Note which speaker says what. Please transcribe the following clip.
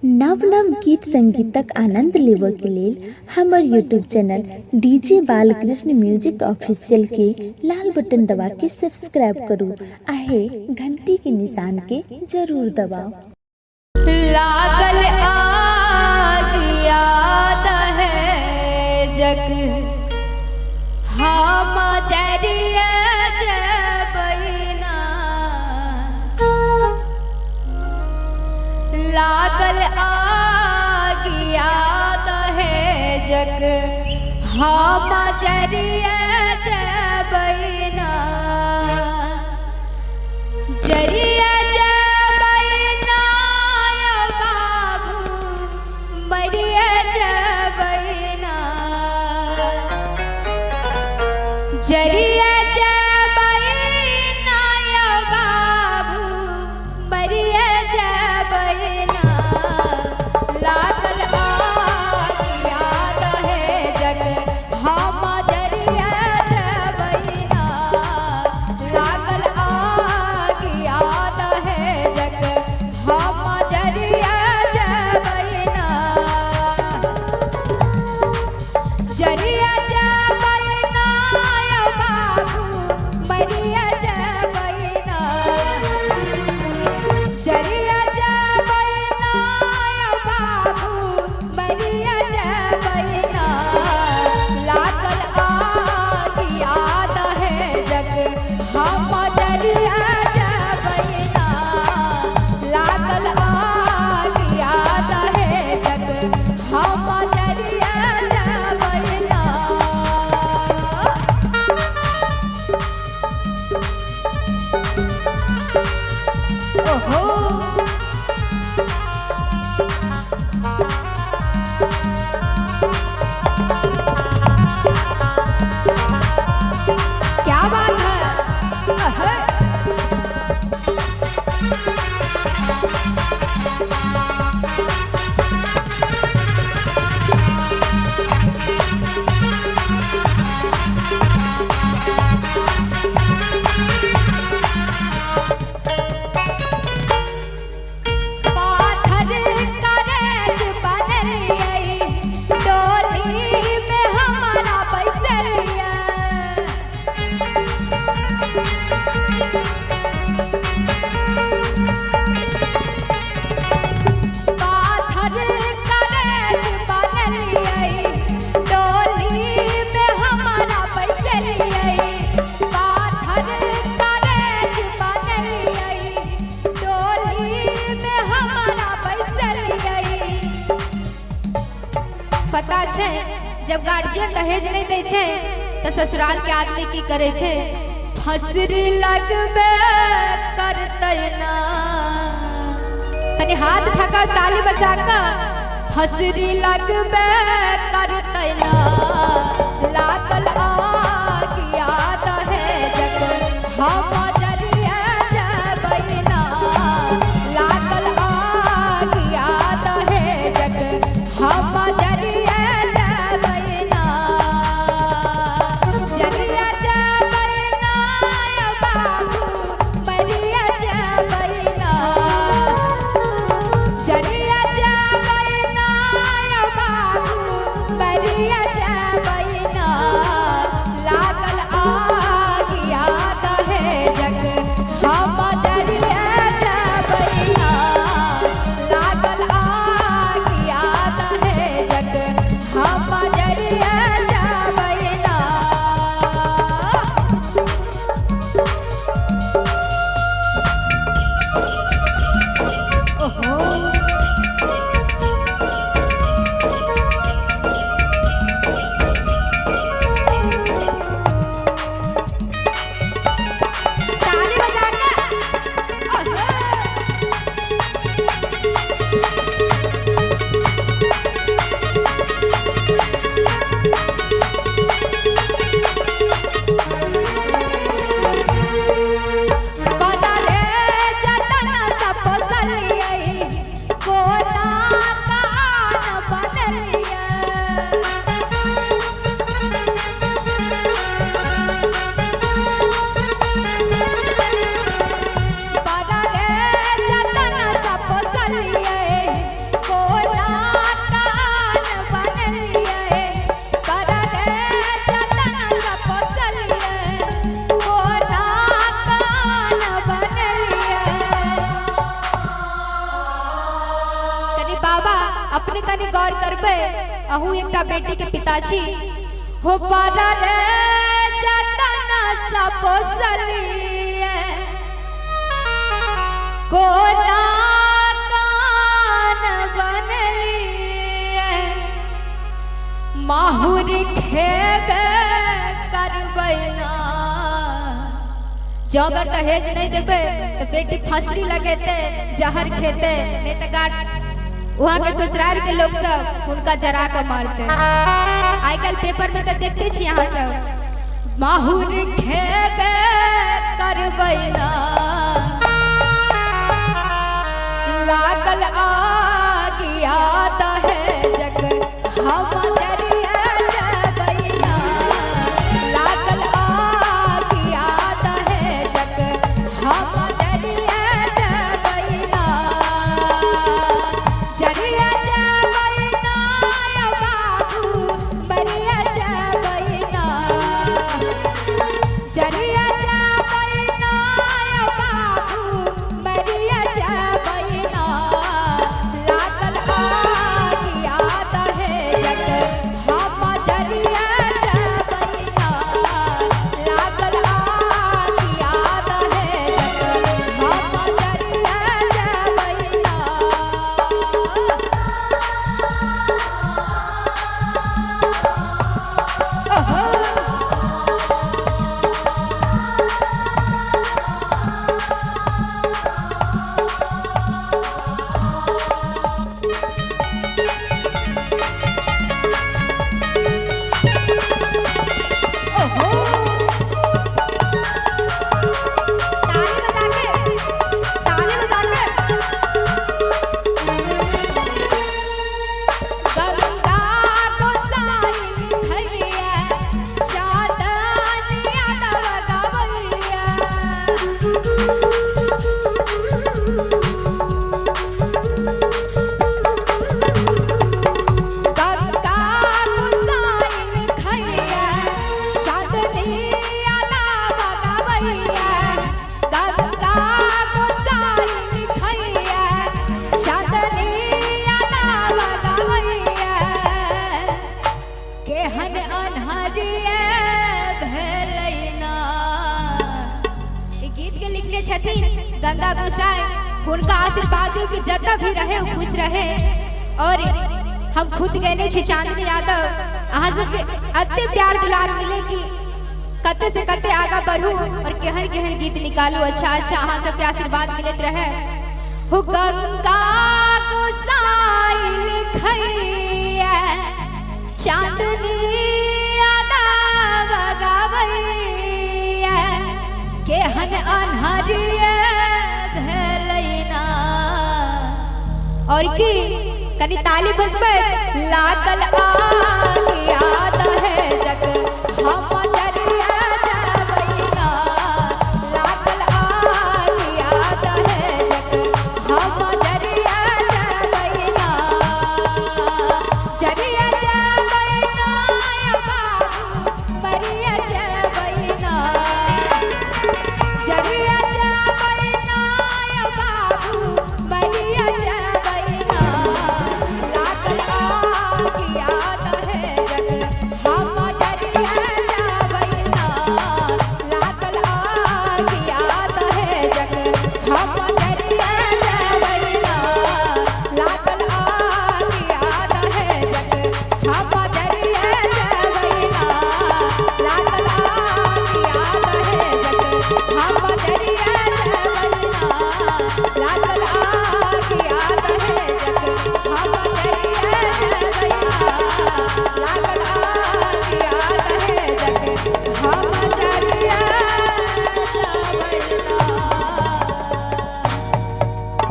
Speaker 1: नव नव गीत संगीतक आनंद लेबऽ के लेल हमर YouTube channel DJ Balkrishna music official के लाल बटन दबा के सब्सक्राइब करू आहे घंटी के निशान के जरूर दबाओ।
Speaker 2: लागल आग याद है जग हम जरिया जबैना, लागल आग याद है जग हम जरिया जबैना, जरिया जरिया जबैना या बाबू मरिया जबैना, लागल आग याद है जग हम जरिया जबैना, लागल आग याद है जग हम जरिया जबैना, जरिया पता छे जब गार्जियन दहेज नहीं दे छे तो ससुराल के आदमी की करे छे, फसरी लगबे करतै ना, तनी हाथ ठका ताली बजा का फसरी लगबे करतै ना, लागल आग याद है जग हम जरिया जबैना, लागल आग याद है जग हम जरिया जबैना बाबा अपने कनी गौर करबे अहू एकटा बेटी के पिताजी हो पारा रे जतना सा पोसलिए कोना कान बनलिए माहुर खेबे करबै ना जो अगर दहेज नहीं देबे तो बेटी फसरी लगेते जहर खेते नहीं तो गाड़ वहाँ के ससुराल के लोग सब उनका जरा कर मारते। आजकल पेपर में तो देखते छी यहाँ सब माहुर खेबे करबै ना लागल आगिया दहेज हम जरिया जबै ना लागल आगिया दहेज हम जरिया जबै ना जरिया जबै ना बाबू बरिया जबै ना जरिया जबै ना बाबू बरिया जबै ना लागल आगिया दहेज हम जरिया जबै ना लागल आगिया दहेज हम जरिया जबै ना। गंगा गोसाई उनका आशीर्वाद हो कि जतऽ भी रहे वो खुश रहे। और हम खुद गए छी चांदनी यादव अहाँ सबके अत्ते प्यार दुलार मिले कि कते से कते आगा बढ़ू और केहन केहन गीत निकालू अच्छा अच्छा अहाँ सबके आशीर्वाद मिलत रहे हो। गंगा गोसाई लिखैया चांदनी यादव गावैया केहन अन्हरिया भेलैना और की कनी ताली बजबै लागल आगिया